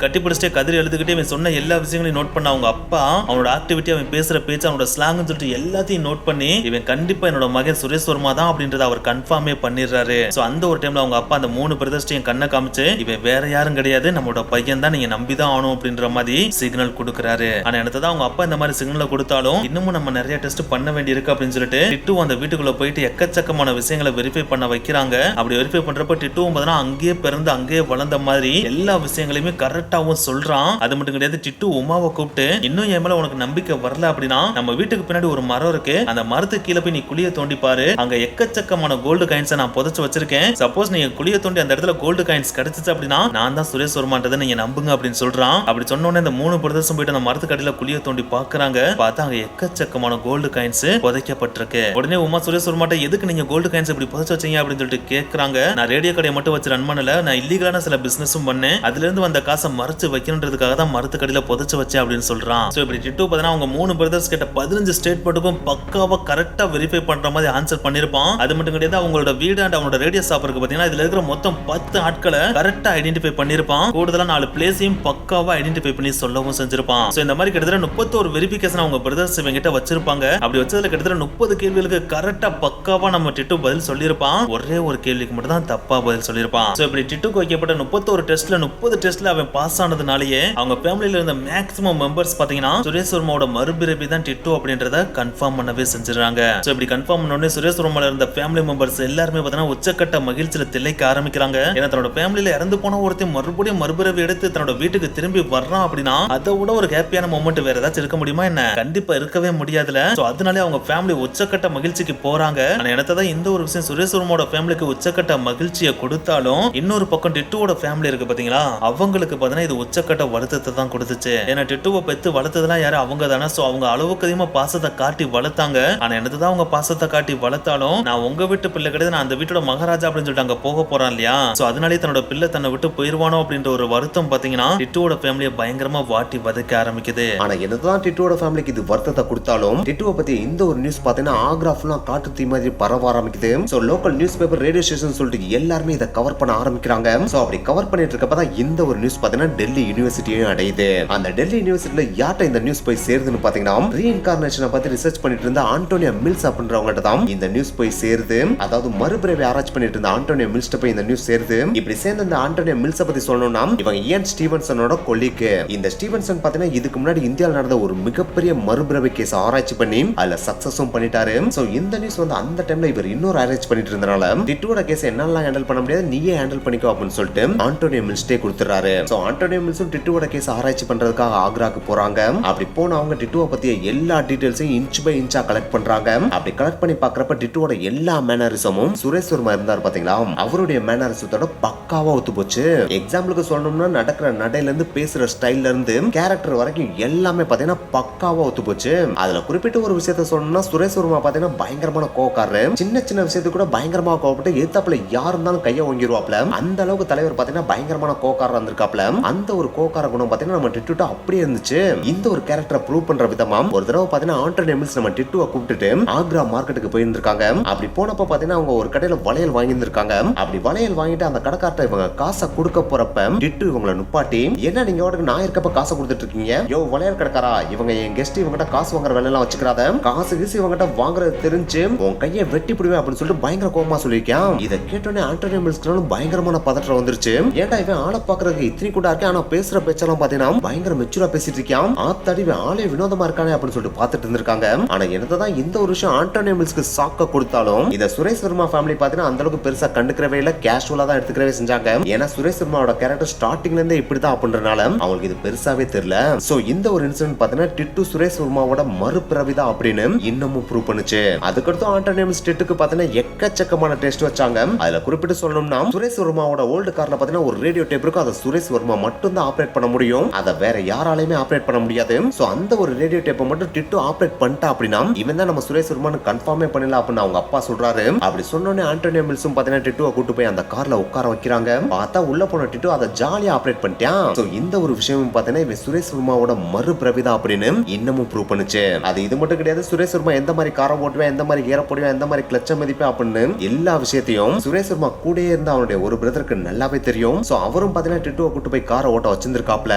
கட்டி பிடிச்சிட்டே கதறி அழுதுகிட்டே இவன் சொன்ன எல்லா விஷயங்களையும் நோட் பண்ண அவங்க அப்பா அவனோட ஆக்டிவிட்டி, அவன் பேசுற பேச்சு, அவனோட ஸ்லாங்னு சொல்லிட்டு எல்லாத்தையும் நோட் பண்ணி இவன் கண்டிப்பா என்னோட மகன் சுரேஷ் வர்மா தான் அப்படின்றத அவர் கன்ஃபார்மே பண்ணிடுறாரு. சோ அந்த ஒரு டைம்ல அவங்க அப்பா அந்த 3 பிரதர்ஸ்டையும் கண்ணை காமிச்சு இவன் வேற யாரும் கிடையாது, நம்மளோட பையன் தான், நீங்க நம்பிதான் ஆகணும் அப்படின்ற மாதிரி சிக்னல் கொடுக்குறாரு. ஆனா எனக்கு தான் அவங்க அப்பா இந்த மாதிரி சிக்னலை கொடுத்தாலும் இன்னமும் நம்ம நிறைய டெஸ்ட் பண்ண வேண்டி இருக்கு அப்படின்னு சொல்லிட்டு டிட்டு அந்த வீட்டுக்குள்ள போயிட்டு எக்கச்சக்கமான விஷயங்களை வெரிஃபை பண்ண வைக்கிறாங்க. அப்படி வெரிஃபை பண்றப்ப டிட்டுவும் பார்த்தா அங்கேயே பிறந்து அங்கேயே வளர்ந்த மாதிரி எல்லா விஷயங்களையுமே கரெக்டாவும் சொல்றான். அது மட்டும் கிடையாது, டிட்டு உமாவை கூப்பிட்டு இன்னும் என் மேல உனக்கு நம்பிக்கை வரல அப்படின்னா நம்ம வீட்டுக்கு பின்னாடி ஒரு மரம் இருக்கு, அந்த மரத்துக்கு கீழே போய் நீ குழிய தோண்டி பாரு, அங்க எக்கச்சக்கமான கோல்டு காயின்ஸ் நான் புதைச்சு வச்சிருக்கேன், சப்போஸ் நீங்க குழிய தோண்டி அந்த இடத்துல கோல்டு காயின்ஸ் கிடைச்சிச்சு அப்படின்னா நான் தான் சுரேஷ் வர்மான்றதை நீங்க நம்புங்க அப்படின்னு சொல்றான். அப்படி சொன்ன உடனே இந்த 3 பிரதர்ஸும் போயிட்டு அந்த மரத்துக்கு அடியில குழிய தோண்டி பாக்குறாங்க. பார்த்தா அங்க எக்கச்சக்கமான கோல்டு காயின்ஸ் புதைக்கப்பட்டிருக்கு. உடனே உமா சுரேஷ் வர்மாட்ட எதுக்கு நீங்க கோல்டு காயின்ஸ் இப்படி புதைச்சு வச்சீங்க அப்படின்னு சொல்லிட்டு கேக்குறாங்க. நான் ரேடியோ கடையை மட்டும் வச்சு ரன் பண்ணல, நான் இல்லீகலான சில பிசினஸும் பண்ணேன், அதுல இருந்து வந்த காசை மறைச்சு வைக்கணுன்றதுக்காக தான் மரத்துக்கு அடியில புதைச்சு வச்சேன் அப்படின்னு சொல்றான். சோ இப்படி டிட்டு பார்த்தா அவங்க 3 பிரதர்ஸ் கிட்ட 15 ஸ்டேட்மெண்ட்டுக்கும் பக்காவா கரெக்டா வெரிஃபை பண்ற மாதிரி ஆன்சர் பண்ணிருப்பான். அது மட்டும் கிடையாது, அவங்களோட வீடு அண்ட் அவனோட ரேடியோ ஷாப் இருக்கு பாத்தீங்கன்னா, இதுல இருக்கிற மொத்தம் 10 ஆட்களை கரெக்டா ஐடென்டிஃபை பண்ணிருப்பான். கூடுதலா 4 பிளேஸையும் பக்காவா ஐடென்டிஃபை பண்ணி சொல்லவும் செஞ்சிருப்பான். சோ இந்த மாதிரி கிட்டத்தட்ட 31 வெரிஃபிகேஷன் அவங்க பிரதர்ஸ் இவங்கிட்ட வச்சிருப்பாங்க. அப்படி வச்சதுல கிட்டத்தட்ட 30 கேள்விகளுக்கு கரெக்டா பக்காவா நம்ம டிட்டு பதில் சொல்லிருப்பான். ஒரே ஒரு கேள்விக்கு மட்டும் தான் தப்பா பதில் சொல்லிருப்பான். சோ இப்படி டிட்டுக்கு வைக்கப்பட்ட 31 டெஸ்ட்ல 30 டெஸ்ட்ல அவன் பாஸ் ஆனதுனாலேயே அவங்க ஃபேமிலில இருந்த மேக்ஸிமம் மெம்பர்ஸ் பாத்தீங்கன்னா சுரேஷ் வர்மாவோட மறுபிறவி தான் டிட்டு அப்படின்றத கன்ஃபார்ம் பண்ணவே செஞ்சிருக்காங்க. சோ இப்படி கன்ஃபார்ம் பண்ண உடனே சுரேஷ் வர்மால இருந்த ஃபேமிலி மெம்பர்ஸ் எல்லாருமே பாத்தீங்கன்னா உச்சக்கட்ட மகிழ்ச்சியில திளைக்க ஆரம்பிக்கிறாங்க. ஏன்னா தன்னோட ஃபேமிலில இறந்து போன ஒருத்தன் மறுபடியும் மறுபிறவி எடுத்து தன்னோட வீட்டுக்கு திரும்பி வர்றான் அப்படின்னா அதை விட ஒரு ஹாப்பியான மொமெண்ட் வேற ஏதாச்சும் இருக்க முடியுமா என்ன? கண்டிப்பா இருக்கவே முடியாதுல. சோ அதனாலே அவங்க ஃபேமிலி உச்சக்கட்ட மகிழ்ச்சிக்கு போறாங்க. ஆனா எனக்கு தான் இந்த ஒரு விஷயம் சுரேஷ் வர்மாவோட ஃபேமிலிக்கு உச்சக்கட்ட மகிழ்ச்சியை கொடுத்தாலும் இன்னொரு பக்கம் டிட்டுவோட ஃபேமிலி இருக்கு பாத்தீங்களா, அவங்களுக்கு பாத்தீங்கன்னா இது உச்சக்கட்ட வருத்தத்தை தான் கொடுத்துச்சு. ஏன்னா டிட்டுவை பெத்து வளர்த்ததெல்லாம் யாரு? அவங்க தானே. சோ அவங்க அளவுக்கு அதிகமா பாசத்தை காட்டி வளர்த்தாங்க. ஆனா எனக்கு தான் அவங்க பாசத்தை காட்டி வளர்த்தாலும் நான் உங்க வீட்டு பிள்ளை கிடையாது, நான் அந்த வீட்டோட மகாராஜா அப்படின்னு சொல்லிட்டு அங்க போக போறான் இல்லையா. சோ அதனாலே தன்னோட பிள்ளை தன்னை விட்டு போயிருவானோ அப்படின்ற ஒரு வருத்தம் பாத்தீங்கன்னா டிட்டுவோட ஃபேமிலியை பயங்கரமா வாட்டி வதக்க ஆரம்பிக்குது. ஆனா என்னதான் டிட்டுவோட ஃபேமிலிக்கு இது வருத்தத்தை கொடுத்தாலும் டிட்டுவை பத்தி இந்த ஒரு நியூஸ் பாத்தீங்கன்னா ஆக்ரா ஃபுல்லா காட்டு தீ மாதிரி பரவ ஆரம்பிக்குது. So local news paper, radio station சொல்லிட்டு எல்லாருமே இதை கவர் பண்ண ஆரம்பிக்கிறாங்க. சோ அப்படி கவர் பண்ணிட்டு இருக்கப்பதான் இந்த ஒரு நியூஸ் பாத்தீங்கன்னா டெல்லி யூனிவர்சிட்டியும் அடையுது. அந்த டெல்லி யூனிவர்சிட்டியில யார்ட்ட இந்த நியூஸ் போய் சேருதுன்னு பாத்தீங்கன்னா ரீஇன்கார்னேஷனை பத்தி ரிசர்ச் பண்ணிட்டு இருந்த ஆண்டோனியா மில்ஸ் அப்படின்றவங்ககிட்ட தான் இந்த நியூஸ் போய் சேருது. அதாவது மறுபிறவி ஆராய்ச்சி பண்ணிட்டு இருந்த ஆண்டோனியா மில்ஸ்ட்ட போய் இந்த நியூஸ் சேருது. இப்படி சேர்ந்த இந்த ஆண்டோனியா மில்ஸை பத்தி சொல்லணும்னா இவங்க இயன் ஸ்டீவன்சனோட கொல்லிக்கு. இந்த ஸ்டீவன்சன் பாத்தீங்கன்னா இதுக்கு முன்னாடி இந்தியாவில் நடந்த ஒரு மிகப்பெரிய மறுபிறவி கேஸ் ஆராய்ச்சி பண்ணி அதுல சக்சஸும் பண்ணிட்டாரு. சோ இந்த இந்த நியூஸ் வந்து அந்த டைம்ல இவர் இன்னொரு அரேஞ்ச் பண்ணிட்டு இருந்தனால டிட்டுவோட கேஸ் என்னால ஹேண்டில் பண்ண முடியாது, நீயே ஹேண்டில் பண்ணிக்கோ அப்படின்னு சொல்லிட்டு ஆண்டோனியோ மில்ஸ்டே கொடுத்துறாரு. சோ ஆண்டோனியோ மில்ஸும் டிட்டுவோட கேஸ் ஆராய்ச்சி பண்றதுக்காக ஆக்ராக்கு போறாங்க. அப்படி போன அவங்க டிட்டுவை பத்திய எல்லா டீடைல்ஸையும் இன்ச் பை இன்ச்சா கலெக்ட் பண்றாங்க. அப்படி கலெக்ட் பண்ணி பாக்குறப்ப டிட்டுவோட எல்லா மேனரிசமும் சுரேஷ் வர்மா இருந்தார் பாத்தீங்களா, அவருடைய மேனரிசத்தோட பக்காவா ஒத்து போச்சு. எக்ஸாம்பிளுக்கு சொல்லணும்னா நடக்கிற நடையில இருந்து பேசுற ஸ்டைல்ல இருந்து கேரக்டர் வரைக்கும் எல்லாமே பாத்தீங்கன்னா பக்காவா ஒத்து போச்சு. அதுல குறிப்பிட்ட ஒரு விஷயத்த சொல்லணும்னா சுரேஷ் வர்மா பாத்தீங்கன்னா பயங்கரமான கோவக்காரரு. சின்ன சின்ன விஷயத்துக்கு கூட பயங்கரமா கோவப்பட்டு எத்தாப்புல யார் இருந்தாலும் கைய வாங்கிடுவாப்ல. அந்த அளவுக்கு தலைவர் பாத்தீங்கன்னா பயங்கரமான கோவக்காரர் இருந்திருக்காப்ல. அந்த ஒரு கோவக்கார குணம் பாத்தீங்கன்னா நம்ம டிட்டு அப்படியே இருந்துச்சு. இந்த ஒரு கேரக்டரை ப்ரூவ் பண்ற விதமா ஒரு தடவை பாத்தீங்கன்னா ஆண்டோனியோ மில்ஸ் நம்ம டிட்டுவை கூப்பிட்டுட்டு ஆக்ரா மார்க்கெட்டுக்கு போயிருந்திருக்காங்க. அப்படி போனப்ப பாத்தீங்கன்னா அவங்க ஒரு கடையில வளையல் வாங்கி இருந்திருக்காங்க. அப்படி வளையல் வாங்கிட்டு அந்த கடைக்கார்ட்ட இவங்க காசை கொடுக்க போறப்ப டிட்டு இவங்களை நுப்பாட்டி, என்ன நீங்க வாட்டுக்கு நான் இருக்கப்ப காசை கொடுத்துட்டு இருக்கீங்க, யோ வளையல் கடைக்காரா, இவங்க என் கெஸ்ட் இவங்கிட்ட காசு வாங்குற வேலை எல்லாம் வச்சுக்கிறாத, காசு கீசு இவங்கிட்ட வாங்குறது தெரிஞ்சு உன் கையை வெட்டி பிடிவேன் அப்படின்னு சொல்லிட்டு பயங்கர கோபமா சொல்லியிருக்கேன். இதை கேட்டோன்னே ஆண்டோனியோ மில்ஸ்க்கு பயங்கரமான பதற்றம் வந்துருச்சு. ஏன்டா இவன் ஆளை பாக்குறதுக்கு இத்தனை கூட இருக்கேன், ஆனா பேசுற பேச்செல்லாம் பாத்தீங்கன்னா பயங்கர மெச்சூரா பேசிட்டு இருக்கான், ஆத்தாடி ஆளே வினோதமா இருக்கானே அப்படின்னு சொல்லிட்டு பாத்துட்டு இருந்திருக்காங்க. ஆனா என்னதான் இந்த ஒரு விஷயம் ஆண்டோனியோ மில்ஸ்க்கு சாக்க கொடுத்தாலும் இத சுரேஷ் வர்மா ஃபேமிலி பாத்தீங்கன்னா அந்த அளவுக்கு பெருசா கண்டுக்கிறவே இல்ல, கேஷுவலா தான் எடுத்துக்கிறவே செஞ்சாங்க. ஏன்னா சுரேஷ் வர்மாவோட கேரக்டர் ஸ்டார்டிங்ல இருந்தே இப்படிதான் அப்படின்றனால அவங்களுக்கு இது பெருசாவே தெரியல. சோ இந்த ஒரு இன்சிடென்ட் பாத்தீங்கன்னா டிட்டு சுரேஷ் வர்மாவோட மறுபிறவிதான் அப்படின்னு இன்னமும் ப்ரூவ் பண்ணுச்சு. அதுக்கடுத்து ஆண்டோனியோ மில்ஸ் டிட்டுக்கு பாத்தீங்கன்னா எக்கச்சக்கமான டெஸ்ட் வச்சாங்க. அதுல குறிப்பிட்டு சொல்லணும்னா சுரேஷ் வர்மாவோட ஓல்டு கார்ல பாத்தீங்கன்னா ஒரு ரேடியோ டேப் இருக்கும், அதை சுரேஷ் வர்மா மட்டும் தான் ஆபரேட் பண்ண முடியும், அதை வேற யாராலையுமே ஆபரேட் பண்ண முடியாது. சோ அந்த ஒரு ரேடியோ டேப்பை மட்டும் டிட்டு ஆபரேட் பண்ணிட்டா அப்படின்னா இவன் தான் நம்ம சுரேஷ் வர்மான்னு கன்ஃபார்மே பண்ணல அப்படின்னு அவங்க அப்பா சொல்றாரு. அப்படி சொன்னோன்னே ஆண்டோனியோ மில்ஸும் பாத்தீங்கன்னா டிட்டுவை கூட்டு போய் அந்த கார்ல உட்கார வைக்கிறாங்க. பார்த்தா உள்ள போன டிட்டு அதை ஜாலியா ஆபரேட் பண்ணிட்டான். சோ இந்த ஒரு விஷயம் பாத்தீங்கன்னா இவன் சுரேஷ் வர்மாவோட மறுபிறவிதான் அப்படின்னு இன்னமும் ப்ரூவ் பண்ணுச்சு. அது இது மட்டும் கிடையாது, சுரேஷ் வர்மா எந்த மாதிரி காரை ஓட்டுவேன், எந்த மாதிரி ஏற போடுவேன், எந்த மாதிரி கிளட்ச மதிப்பேன் அப்படின்னு எல்லா விஷயத்தையும் சுரேஷ் வர்மா கூடயே இருந்து அவனுடைய ஒரு பிரதருக்கு நல்லாவே தெரியும். சோ அவரும் பாத்தீங்கன்னா டிட்டுவை கூட்டு போய் காரை ஓட்ட வச்சிருந்திருக்காப்ல.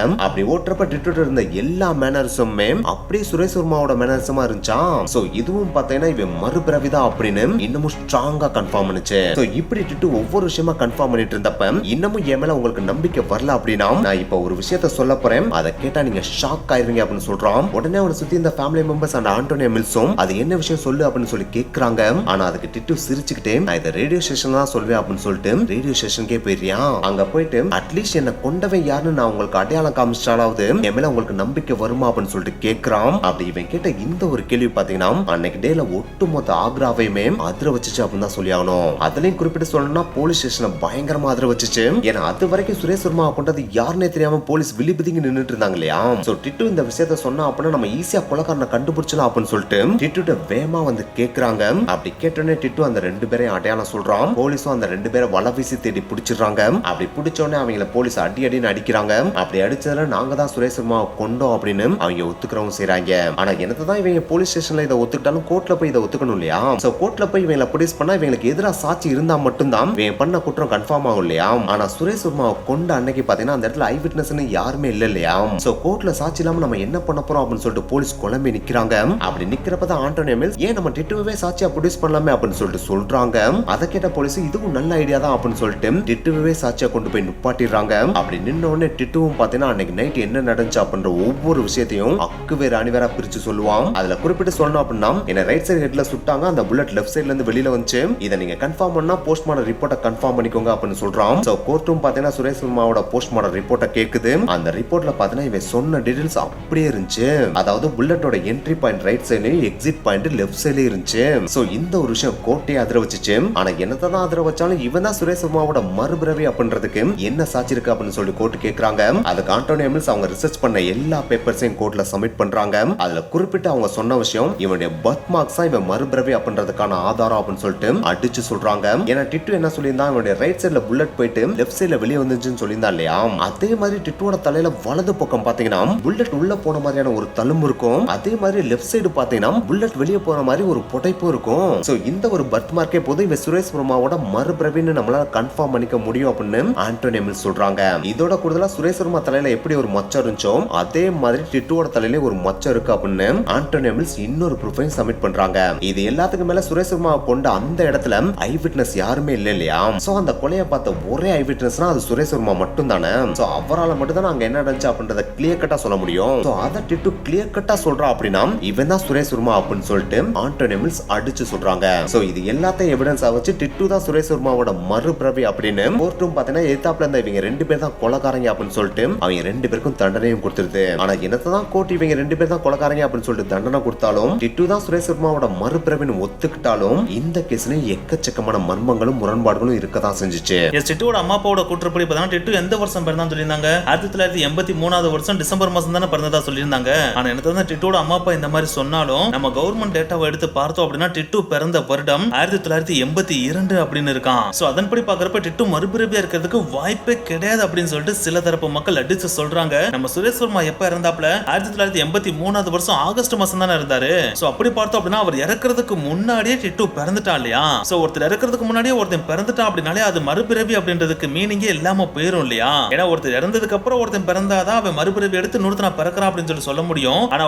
அப்படி ஓட்டுறப்ப டிட்டு இருந்த எல்லா மேனரிசமுமே அப்படியே சுரேஷ் வர்மாவோட மேனரிசமா இருந்துச்சாம். சோ இதுவும் பாத்தீங்கன்னா இவன் மறுபிறவிதான் அப்படின்னு இன்னமும் ஸ்ட்ராங்கா கன்ஃபார்ம் பண்ணுச்சு. சோ இப்படி டிட்டு ஒவ்வொரு விஷயமா கன்ஃபார்ம் பண்ணிட்டு இருந்தப்ப இன்னமும் என் மேல உங்களுக்கு நம்பிக்கை வரல அப்படின்னா நான் இப்ப ஒரு விஷயத்த சொல்ல போறேன், அதை கேட்டா நீங்க ஷாக் ஆயிருவீங்க அப்படின்னு சொல்றான். உடனே அவனை சுத்தி இந்த ஃபேமிலி மெம்பர்ஸ் அண்ட் ஆண்டோனியோ மில்ஸும் அது என்ன விஷயம் சொல்லு அப்படின்னு சொல்லி கேக்குறாங்க. ஆனா அதுக்கு டிட்டு சிரிச்சுக்கிட்டே நான் இதை ரேடியோ ஸ்டேஷன்ல தான் சொல்வேன் அப்படின்னு சொல்லிட்டு ரேடியோ ஸ்டேஷனுக்கே போயிடுறான். அங்க போயிட்டு அட்லீஸ்ட் என்ன கொண்டவன் யாருன்னு நான் உங்களுக்கு அடையாளம் காமிச்சாலாவது என் மேல உங்களுக்கு நம்பிக்கை வருமா அப்படின்னு சொல்லிட்டு கேக்குறான். அப்படி இவன் கேட்ட இந்த ஒரு கேள்வி பாத்தீங்கன்னா அன்னைக்கு டேல ஒட்டுமொத்த ஆக்ராவையுமே அதிர வச்சுச்சு அப்படின்னு தான் சொல்லி ஆகணும். அதுலயும் குறிப்பிட்டு சொல்லணும்னா போலீஸ் ஸ்டேஷனை பயங்கரமா அதிர வச்சுச்சு. ஏன்னா அது வரைக்கும் சுரேஷ் வர்மா அப்படின்றது யாருன்னே தெரியாம போலீஸ் விழிப்புதிங்க நின்னுட்டு இருந்தாங்க இல்லையா. சோ டிட்டு இந்த விஷயத்த சொன்னா அப்படின்னா நம்ம ஈஸியா கொலைக்காரனை கண்டுபிடிச்சலாம் அப்படின்னு சொல்லிட்டு டிட்டு வேகமா வந்து கேக்குறாங்க. அப்படி கேட்டோன்னே டிட்டு அந்த ரெண்டு பேரையும் அடையாளம் சொல்றான். போலீஸும் அந்த ரெண்டு பேரை வலை வீசி தேடி பிடிச்சிடுறாங்க. அப்படி பிடிச்சோடனே அவங்கள போலீஸ் அடி அடின்னு அடிக்கிறாங்க. அப்படி அடிச்சதுல நாங்க தான் சுரேஷ் வர்மாவை கொண்டோம் அப்படின்னு அவங்க ஒத்துக்கிறவங்க செய்யறாங்க. ஆனா என்னதான் இவங்க போலீஸ் ஸ்டேஷன்ல இதை ஒத்துக்கிட்டாலும் கோர்ட்ல போய் இதை ஒத்துக்கணும் இல்லையா. சோ கோர்ட்ல போய் இவங்களை ப்ரொடியூஸ் பண்ணா இவங்களுக்கு எதிராக சாட்சி இருந்தா மட்டும்தான் இவன் பண்ண குற்றம் கன்ஃபார்ம் ஆகும் இல்லையா. ஆனா சுரேஷ் வர்மாவை கொண்ட அன்னைக்கு பாத்தீங்கன்னா அந்த இடத்துல ஐ விட்னஸ்னு யாருமே இல்ல இல்லையா. சோ கோர்ட்ல சாட்சி இல்லாம நம்ம என்ன பண்ண போறோம் அப்படின்னு சொல்லிட்டு போலீஸ் குழம்பி நிக்கிறாங்க. அப்படி நிக்கிறப்பதான் ஆண்டோனியோ மில்ஸ் ஏன் நம்ம டிட்டுவே சாட்சியா ப்ரொடியூஸ் பண்ணலாமே அப்படின்னு சொல்லிட்டு சொல்றாங்க. அதை கேட்ட போலீஸ் இதுவும் நல்ல ஐடியா தான் அப்படின்னு சொல்லிட்டு டிட்டுவே சாட்சியா கொண்டு போய் நிப்பாட்டிடுறாங்க. அப்படி நின்ன உடனே டிட்டுவும் பாத்தீங்கன்னா அன்னைக்கு நைட் என்ன நடந்துச்சு அப்படின்ற ஒவ்வொரு விஷயத்தையும் அக்குவே ராணிவேரா பிரிச்சு சொல்லுவான். அதுல குறிப்பிட்டு சொல்லணும் அப்படின்னா என்ன ரைட் சைடு ஹெட்ல சுட்டாங்க, அந்த புல்லட் லெஃப்ட் சைடுல இருந்து வெளியில வந்துச்சு, இதை நீங்க கன்ஃபார்ம் பண்ணா போஸ்ட்மார்டம் ரிப்போர்ட்டை கன்ஃபார்ம் பண்ணிக்கோங்க அப்படின்னு சொல்றான். சோ கோர்ட்டும் பாத்தீங்கன்னா சுரேஷ் வர்மாவோட போஸ்ட்மார்டம் ரிப்போர்ட்டை கேக்குது. அந்த ரிப்போர்ட்ல பாத்தீங்கன்னா இவன் சொன்ன டீடைல்ஸ் அப்படியே இருந்துச்சு. அதாவது புல்லட்டோட என்ட்ரி பாயிண்ட் ரைட் சைடுலயும் எக்ஸிட் பாயிண்ட் லெஃப்ட் சைடுலயும் இருந்துச்சு. சோ இந்த ஒரு விஷயம் கோர்ட்டே அதிர வச்சுச்சு. ஆனா என்னதான் அதிர வச்சாலும் இவன் தான் சுரேஷ் வர்மாவோட மறுபிறவி அப்படின்றதுக்கு என்ன சாட்சி இருக்கு அப்படின்னு சொல்லி கோர்ட் கேக்குறாங்க. அதுக்கு ஆண்டோனியோ மில்ஸ் அவங்க ரிசர்ச் பண்ண எல்லா பேப்பர்ஸையும் கோர்ட்ல சப்மிட் பண்றாங்க. அதுல குறிப்பிட்டு அவங்க சொன்ன விஷயம் இவனுடைய பர்த் மார்க்ஸ் தான் இவன் மறுபிறவி அப்படின்றதுக்கான ஆதாரம் அப்படின்னு சொல்லிட்டு அடிச்சு சொல்றாங்க. ஏன்னா டிட்டு என்ன சொல்லியிருந்தா இவனுடைய ரைட் சைடுல புல்லட் போயிட்டு லெஃப்ட் சைடுல வெளியே வந்துச்சுன்னு சொல்லியிருந்தா இல்லையா. அதே மாதிரி டிட்டுவோட தலையில வலது பக்கம் பாத்தீங்கன்னா புல்லட் உள்ள போன மாதிரியான ஒரு தழும்பு இருக்கும். அதே மாதிரி லெஃப்ட் சைடு பாத்தீங்கன்னா புல்லட் வெளியே போற மாதிரி ஒரு புடைப்பு இருக்கும். சோ இந்த ஒரு பர்த் மார்க்கே போது இவன் சுரேஷ் வர்மாவோட மறுபிறவின்னு நம்மளால கன்ஃபார்ம் பண்ணிக்க முடியும் அப்படின்னு ஆண்டோனியோ மில்ஸ் சொல்றாங்க. இதோட கூடுதலா சுரேஷ் வர்மா தலையில எப்படி ஒரு மச்சம் இருந்துச்சோ அதே மாதிரி டிட்டுவோட தலையில ஒரு மச்சம் இருக்கு அப்படின்னு ஆண்டோனியோ மில்ஸ் இன்னொரு ப்ரூஃபையும் சப்மிட் பண்றாங்க. இது எல்லாத்துக்கும் மேல சுரேஷ் வர்மாவை கொண்ட அந்த இடத்துல ஐ விட்னஸ் யாருமே இல்ல இல்லையா. சோ அந்த கொலையை பார்த்த ஒரே ஐ விட்னஸ்னா அது சுரேஷ் வர்மா மட்டும் தானே. சோ அவரால் மட்டும் தான் அங்க என்ன நடந்துச்சு அப்படின்றத கிளியர் கட்டா சொல்ல முடியும். சோ அத டிட்டு கிளியர் கட்டா சொல்றா அப்படின்னா இவன் தான் சுரேஷ் வர்மா அப்படின்னு சொல்லிட்டு ஆண்டோனியோ தமிழ்ஸ் அடிச்சு சொல்றாங்க. சோ இது எல்லாத்தையும் எவிடன்ஸா வச்சு டிட்டு தான் சுரேஷ் வர்மாவோட மறுபிறவி அப்படின்னு கோர்ட்டும் பாத்தீங்கன்னா எதிர்த்தாப்புல இருந்த இவங்க 2 பேர் தான் கொலைகாரங்க அப்படின்னு சொல்லிட்டு அவங்க 2 பேருக்கும் தண்டனையும் கொடுத்துருது. ஆனா என்னதான் கோர்ட் இவங்க 2 பேர் தான் கொலைகாரங்க அப்படின்னு சொல்லிட்டு தண்டனை கொடுத்தாலும் டிட்டு தான் சுரேஷ் வர்மாவோட மறுபிறவின்னு ஒத்துக்கிட்டாலும் இந்த கேஸ்ல எக்கச்சக்கமான மர்மங்களும் முரண்பாடுகளும் இருக்கதான் செஞ்சுச்சு. டிட்டுவோட அம்மா அப்பாவோட கூற்றுப்படி பார்த்தா டிட்டு எந்த வருஷம் பிறந்தான்னு சொல்லியிருந்தாங்க. 1983 வருஷம் டிசம்பர் மாசம் தானே பிறந்ததா சொல்லியிருந்தாங்க. ஆனா என்னதான் டிட்டுவோட அம்மா அப்பா இந்த மாதிரி சொன்னாலும் நம்ம கவர்மெண்ட் டேட்டாவை எடுத்து பார்த்தோம் அப்படின்னா டிட்டு பிறந்த வருடம் 1982 அப்படின்னு இருக்கான். சோ அதன்படி பாக்குறப்ப டிட்டு மறுபிறவியா இருக்கிறதுக்கு வாய்ப்பே கிடையாது அப்படின்னு சொல்லிட்டு சில தரப்பு மக்கள் அடிச்சு சொல்றாங்க. நம்ம சுரேஷ் வர்மா எப்ப இறந்தாப்ல 1983 வருஷம் ஆகஸ்ட் மாசம் தானே இருந்தாரு. சோ அப்படி பார்த்தோம் அப்படின்னா அவர் இறக்குறதுக்கு முன்னாடியே டிட்டு பிறந்துட்டான் இல்லையா. சோ ஒருத்தர் இறக்குறதுக்கு முன்னாடியே ஒருத்தன் பிறந்துட்டான் அப்படின்னாலே அது மறுபிறவி அப்படின்றதுக்கு மீனிங்கே இல்லாம போயிரும் இல்லையா. ஏன்னா ஒருத்தர் இறந்ததுக்கு அப்புறம் ஒருத்தன் பிறந்தாதான் அவன் மறுபிறவி எடுத்து நூறுத்தனா பிறக்கிறான் அப்படின்னு சொல்ல முடியும். ஆனா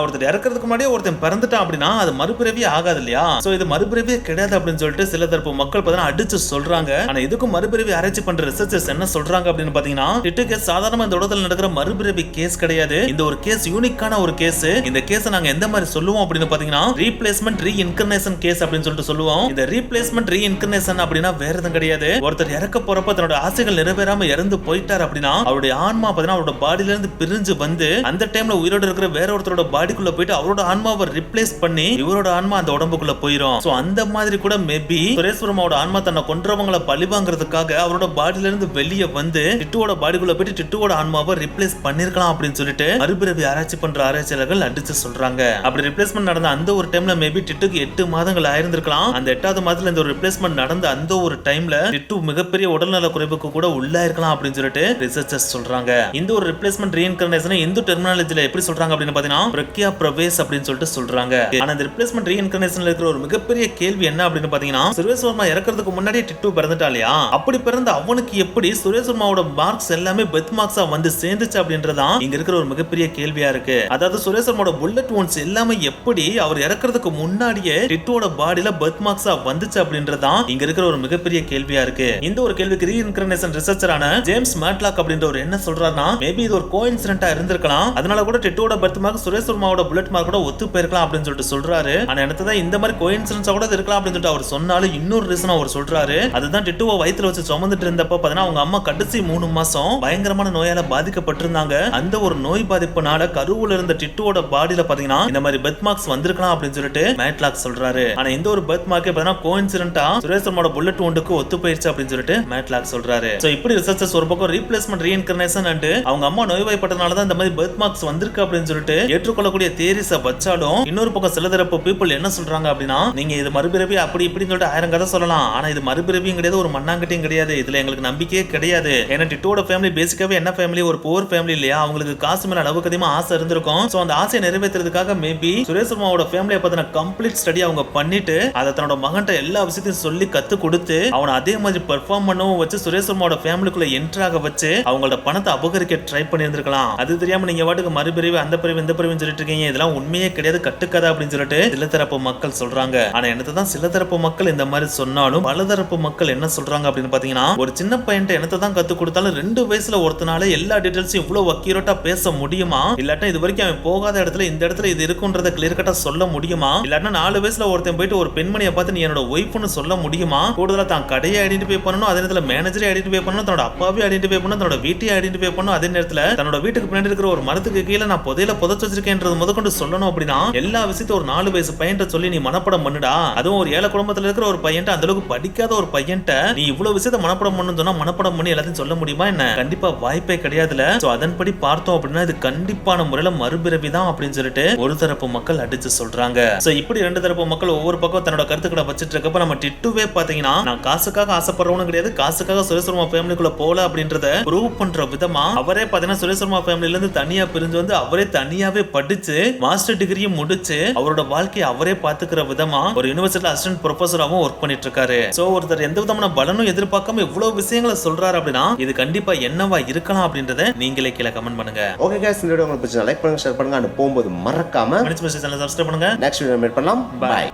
ஒருத்தர் இறக்குறதுக்கு முன்னாடியே ஒருத்தன் பிறந்துட்டான் அப்படின்னா அது மறுபிறவி ஆகாது இல்லையா. சோ இது மறுபிறவியே கிடையாது அப்படின்னு சொல்லிட்டு சில தரப்பு மக்கள் பார்த்தா அடிச்சு சொல்றாங்க. ஆனா இதுக்கும் மறுபிறவி ஆராய்ச்சி பண்ற ரிசர்ச்சர்ஸ் என்ன சொல்றாங்க அப்படின்னு பாத்தீங்கன்னா டிட்டு கேஸ் சாதாரணமா இந்த உலகத்துல நடக்கிற மறுபிறவி கேஸ் கிடையாது. இந்த ஒரு கேஸ் யூனிக்கான ஒரு கேஸ். இந்த கேஸ் நாங்க எந்த மாதிரி சொல்லுவோம் அப்படின்னு பாத்தீங்கன்னா ரீப்ளேஸ்மெண்ட் ரீஇன்கார்னேஷன் கேஸ் அப்படின்னு சொல்லிட்டு சொல்லுவோம். இந்த ரீப்ளேஸ்மெண்ட் ரீஇன்கார்னேஷன் அப்படின்னா வேற எதுவும் கிடையாது. ஒருத்தர் இறக்க போறப்ப தன்னோட ஆசைகள் நிறைவேறாம இறந்து போயிட்டார் அப்படின்னா அவருடைய ஆன்மா பாத்தீங்கன்னா அவரோட பாடியில இருந்து பிரிஞ்சு வந்து அந்த டைம்ல உயிரோட இருக்கிற வேற ஒருத்தரோட பாடிக்குள்ள போயிட்டு அவரோட ஆன்மாவை ரிப்ளேஸ் பண்ணி இவரோட ஆன்மா அந்த உடம்புக்குள்ள போயிடும். சோ அந்த மாதிரி கூட மேபி சுரேஷ் வர்மாவோட ஆன்மா தன்னை கொன்றவங்களை பழிவாங்கிறதுக்காக அவரோட பாடியில இருந்து வெளியே வந்து டிட்டுவோட பாடிக்குள்ள போயிட்டு டிட்டுவோட ஆன்மாவை ரிப்ளேஸ் பண்ணிருக்கலாம் அப்படின்னு சொல்லிட்டு மறுபிறவி ஆராய்ச்சி பண்ற ஆராய்ச்சியாளர்கள் அடிச்சு சொல்றாங்க. அப்படி ரிப்ளேஸ்மெண்ட் நடந்த அந்த ஒரு டைம்ல மேபி டிட்டுக்கு 8 மாதங்கள் ஆயிருந்திருக்கலாம். அந்த 8வது மாதத்துல இந்த ஒரு ரிப்ளேஸ்மெண்ட் நடந்த அந்த ஒரு டைம்ல டிட்டு மிகப்பெரிய உடல்நல குறைவுக்கு கூட உள்ளாயிருக்கலாம் அப்படின்னு சொல்லிட்டு ரிசர்ச்சர்ஸ் சொல்றாங்க. இந்த ஒரு ரிப்ளேஸ்மெண்ட் ரீஇன்கார்னேஷன் இந்து டெர்மினாலஜில எப்படி சொல்றாங்க அப்படின்னு பாத்தீங்கன்னா பிரக்யா பிரவேஸ் அப்படின்னு சொல்லிட்டு சொல்றாங்க. ஆனா இந்த ரிப்ளேஸ்மெண்ட் ரீஇன்கார்னேஷன்ல இருக்கிற ஒரு மிகப்பெரிய கேள்வி என்ன அப்படின்னு பாத்தீங்கன்னா சுரேஷ் வர்மா இறக்கிறதுக்கு முன்னாடி டிட்டு பிறந்துட்டாலையா. அப்படி பிறந்த அவனுக்கு எப்படி சுரேஷ் வர்மாவோட மார்க்ஸ் எல்லாமே பெத் மார்க்ஸா வந்து சேர்ந்துச்சு அப்படின்றதான் இங்க இருக்கிற ஒரு மிகப்பெரிய கேள்வியா இருக்கு. அதாவது சுரேஷ் வர்மாவோட புல்லட் wounds எல்லாமே எப்படி அவர் இறக்கிறதுக்கு முன்னாடியே டிட்டுவோட பாடியில பெத் மார்க்ஸா வந்துச்சு அப்படின்றதான் இங்க இருக்கிற ஒரு மிகப்பெரிய கேள்வியா இருக்கு. இந்த ஒரு கேள்விக்கு ரீஇன்கார்னேஷன் ரிசர்ச்சரான ஜேம்ஸ் மேட்லாக் அப்படின்றவர் என்ன சொல்றாருன்னா மேபி இது ஒரு கோஇன்சிடென்ட்டா இருந்திருக்கலாம். அதனால கூட டிட்டுவோட பெர்த் மார்க் சுரேஷ் வர்மாவோட புல்லட் மார்க் கூட ஒத்து போயிருக்கலாம் அப்படின்னு சொல்லிட்டு சொல்றாரு. ஆனா என்னதான் இந்த மாதிரி கோஇன்சிடென்ஸா கூட இருக்கலாம் அப்படின்னு சொல்லிட்டு அவர் சொன்னாலும் இன்னொரு ரீசன் அவர் சொல்றாரு. அதுதான் டிட்டுவை வயித்துல வச்சு சுமந்துட்டு இருந்தப்ப பாத்தீங்கன்னா அவங்க அம்மா கடைசி 3 மாசம் பயங்கரமான நோயால பாதிக்கப்பட்டிருந்தாங்க. அந்த ஒரு நோய் பாதிப்புனால கருவுல இருந்த டிட்டுவோட பாடியில பாத்தீங்கன்னா இந்த மாதிரி பெர்த் மார்க்ஸ் வந்திருக்கலாம் அப்படின்னு சொல்லிட்டு மேட்லாக் சொல்றாரு. ஆனா இந்த ஒரு பெர்த் மார்க்கே பாத்தீங்கன்னா கோஇன்சிடென்ட்டா சுரேஷ் வர்மாவோட புல்லட் woundக்கு ஒத்து போயிருச்சு அப்படின்னு சொல்லிட்டு மேட்லாக் சொல்றாரு. சோ இப்படி ரிசர்ச்சர்ஸ் ஒரு பக்கம் ரீப்ளேஸ்மெண்ட் ரீஇன்கார்னேஷன் அண்ட் அவங்க அம்மா நோய்வாய்ப்பட்டனால தான் இந்த மாதிரி பெர்த் மார்க்ஸ் வந்திருக்கு அப்படின்னு சொல்லிட்டு ஏற்றுக்கொள்ளக்கூடிய தியரிஸை வச்சாலும் இன்னொரு பக்கம் சில தரப்பு பீப்புள் என்ன சொல்றாங்க அப்படின்னா நீங்க இது மறுபிறவி அப்படி இப்படின்னு சொல்லிட்டு 1000 கதை சொல்லலாம். ஆனா இது மறுபிறவியும் கிடையாது ஒரு மண்ணாங்கட்டியும் கிடையாது. இதுல எங்களுக்கு நம்பிக்கையே கிடையாது. ஏன்னா டிட்டுவோட ஃபேமிலி பேசிக்காவே என்ன ஃபேமிலி ஒரு புவர் ஃபேமிலி இல்லையா. அவங்களுக்கு காசு மேல அளவுக்கு அதிகமா ஆசை இருந்திருக்கும். சோ அந்த ஆசையை நிறைவேற்றுறதுக்காக மேபி சுரேஷ் வர்மாவோட ஃபேமிலியை பத்தின கம்ப்ளீட் ஸ்டடி அவங்க பண்ணிட்டு அதை தன்னோட மகன்கிட்ட எல்லா விஷயத்தையும் சொல்லி கத்து கொடுத்து அவனை அதே மாதிரி பெர்ஃபார்ம் பண்ணவும் வச்சு சுரேஷ் வர்மாவோட ஃபேமிலிக்குள்ள என்ட்ராக வச்சு அவங்களோட பணத்தை அபகரிக்க ட்ரை பண்ணியிருந்திருக்கலாம். அது தெரியாம நீங்க வாட்டுக்கு மறுபிறவி அந்த பிறவி இந்த பிறவின்னு சொல்லிட்டு இருக்கீங்க. இதெல்லாம் உண்மையே கிடையாது கட்டுக்கதை அப்படின்னு சொல்லிட்டு சில தரப்பு மக்கள் சொல்றாங்க. ஆனா என்னதான் சில தரப்பு மக்கள் இந்த மாதிரி சொன்னாலும் பல தரப்பு மக்கள் என்ன சொல்றாங்க அப்படின்னு பாத்தீங்கன்னா ஒரு சின்ன பையன்ட்ட என்னதான் கத்து கொடுத்தாலும் 2 வயசுல ஒருத்தனால எல்லா டீடைல்ஸையும் இவ்வளவு அக்யூரேட்டா பேச முடியுமா? இல்லாட்டா இது வரைக்கும் அவன் போகாத இடத்துல இந்த இடத்துல இது இருக்குன்றத கிளியர் கட்டா சொல்ல முடியுமா? இல்லாட்டா 4 வயசுல ஒருத்தன் போயிட்டு ஒரு பெண்மணியை பார்த்து நீ என்னோட ஒய்ஃப்னு சொல்ல முடியுமா? கூடுதலா தான் கடையை ஐடென்டிஃபை பண்ணணும், அதே நேரத்துல மேனேஜரை ஐடென்டிஃபை பண்ணணும், தன்னோட அப்பாவே ஐடென்டிஃபை பண்ணணும், தன்னோட வீட்டையும் ஐடென்டிஃபை பண்ணணும், அதே நேரத்துல தன்னோட வீட்டுக்கு பின்னாடி இருக்கிற ஒரு மரத்துக்கு கீழே நான் புதையில புதைச்சு வச்சிருக்கேன்றது முதற்கொண்டு சொல்லணும். அப்படின்னா எல்லா விஷயத்தையும் ஒரு 4 வயசு பையன்ட்ட சொல்லி நீ மனப்படம் பண்ணுடா. அதுவும் ஒரு ஏழை குடும்பத்துல இருக்கிற ஒரு பையன்ட்ட அந்த அளவுக்கு படிக்காத ஒரு பையன்ட்ட நீ இவ்வளவு விஷயத்தை மனப்படம் பண்ணணும்னு சொன்னா மனப்படம் பண்ணி எல்லாத்தையும் சொல்ல முடியுமா என்ன? கண்டிப்பா வாய்ப்பே கிடையாதுல. சோ அதன்படி பார்த்தோம் அப்படின்னா இது கண்டிப்பான முறையில மறுபிறவி தான் அப்படின்னு சொல்லிட்டு ஒரு தரப்பு மக்கள் அடிச்சு சொல்றாங்க. சோ இப்படி 2 தரப்பு மக்கள் ஒவ்வொரு பக்கம் தன்னோட கருத்துக்களை வச்சிட்டு இருக்கப்ப நம்ம டிட்டுவே பாத்தீங்கன்னா நான் காசுக்காக ஆசைப்படுறவனும் கிடையாது, காசுக்காக சுரேஷ் வர்மா ஃபேமிலிக்குள்ள போல அப்படின்றத ப்ரூவ் பண்ற விதமா அவரே பாத்தீங்கன்னா சுரேஷ் வர்மா ஃபேமிலில இருந்து தனியா பிரிஞ்சு வந்து அவரே தனியாவே படிச்சு மாஸ்டர் டிகிரியும் முடிச்சு அவரோட வாழ்க்கையை அவரே பாத்துக்கிற விதமா ஒரு யுனிவர்சிட்டில அசிஸ்டன்ட் ப்ரொஃபஸராவும் ஒர்க் பண்ணிட்டு இருக்காரு. சோ ஒருத்தர் எந்த விதமான பலனும் எதிர்பார்க்காம இவ்வளவு விஷயங்களை சொல்றாரு அப்படின்னா இது கண்டிப்பா என்னவா இருக்கலாம் அப்படின்றத நீங்களே கீழே கமெண்ட் பண்ணுங்க. ஓகே गाइस, இந்த வீடியோ உங்களுக்கு பிடிச்சா லைக் பண்ணுங்க, ஷேர் பண்ணுங்க, and போகும்போது மறக்காம சேனலை சப்ஸ்கிரைப் பண்ணுங்க. நெக்ஸ்ட் வீடியோ மீட் பண்ணலாம். பை.